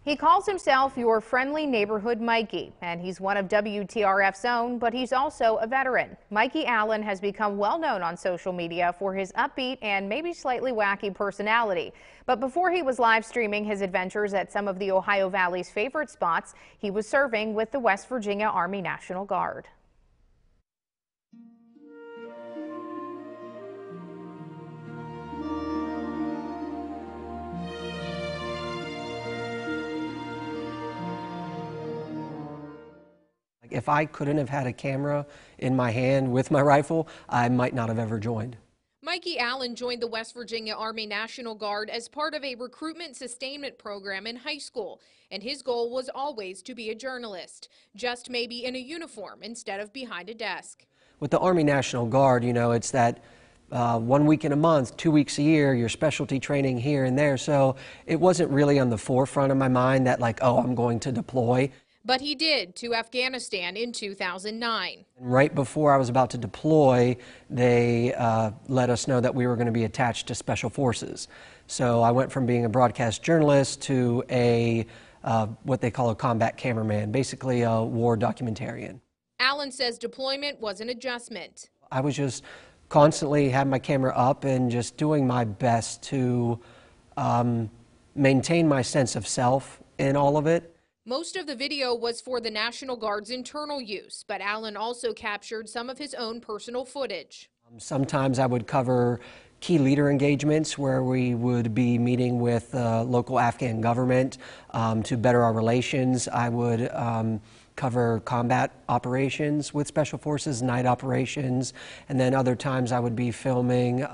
He calls himself your friendly neighborhood Mikey, and he's one of WTRF's own, but he's also a veteran. Mikey Allen has become well known on social media for his upbeat and maybe slightly wacky personality. But before he was live streaming his adventures at some of the Ohio Valley's favorite spots, he was serving with the West Virginia Army National Guard. If I couldn't have had a camera in my hand with my rifle, I might not have ever joined. Mikey Allen joined the West Virginia Army National Guard as part of a recruitment sustainment program in high school, and his goal was always to be a journalist, just maybe in a uniform instead of behind a desk. With the Army National Guard, you know, it's that 1 week in a month, 2 weeks a year, your specialty training here and there, so it wasn't really on the forefront of my mind that like, oh, I'm going to deploy. But he did to Afghanistan in 2009. Right before I was about to deploy, they let us know that we were going to be attached to Special Forces. So I went from being a broadcast journalist to a what they call a combat cameraman, basically a war documentarian. Allen says deployment was an adjustment. I was just constantly having my camera up and just doing my best to maintain my sense of self in all of it. Most of the video was for the National Guard's internal use, but Allen also captured some of his own personal footage. Sometimes I would cover key leader engagements where we would be meeting with the local Afghan government to better our relations. I would cover combat operations with Special Forces, night operations, and then other times I would be filming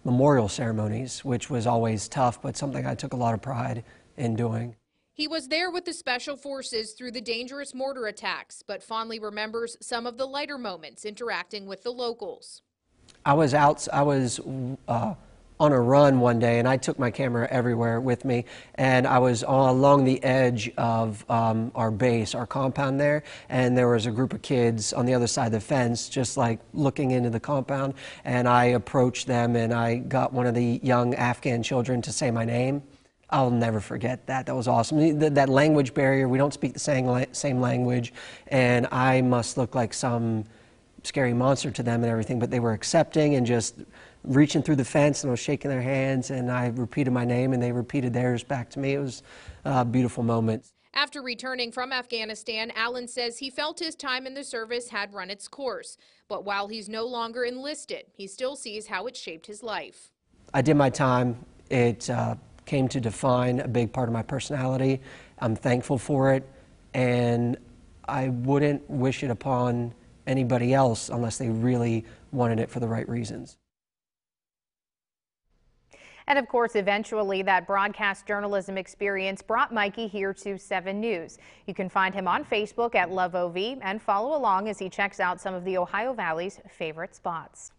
memorial ceremonies, which was always tough, but something I took a lot of pride in doing. He was there with the Special Forces through the dangerous mortar attacks, but fondly remembers some of the lighter moments interacting with the locals. I was on a run one day, and I took my camera everywhere with me, and I was along the edge of our base, our compound there, and there was a group of kids on the other side of the fence just like looking into the compound, and I approached them and I got one of the young Afghan children to say my name. I'll never forget that. That was awesome. That language barrier, we don't speak the same language, and I must look like some scary monster to them and everything, but they were accepting and just reaching through the fence, and I was shaking their hands, and I repeated my name, and they repeated theirs back to me. It was a beautiful moment. After returning from Afghanistan, Allen says he felt his time in the service had run its course, but while he's no longer enlisted, he still sees how it shaped his life. I did my time. It came to define a big part of my personality. I'm thankful for it, and I wouldn't wish it upon anybody else unless they really wanted it for the right reasons. And of course, eventually that broadcast journalism experience brought Mikey here to 7 News. You can find him on Facebook at LoveOV and follow along as he checks out some of the Ohio Valley's favorite spots.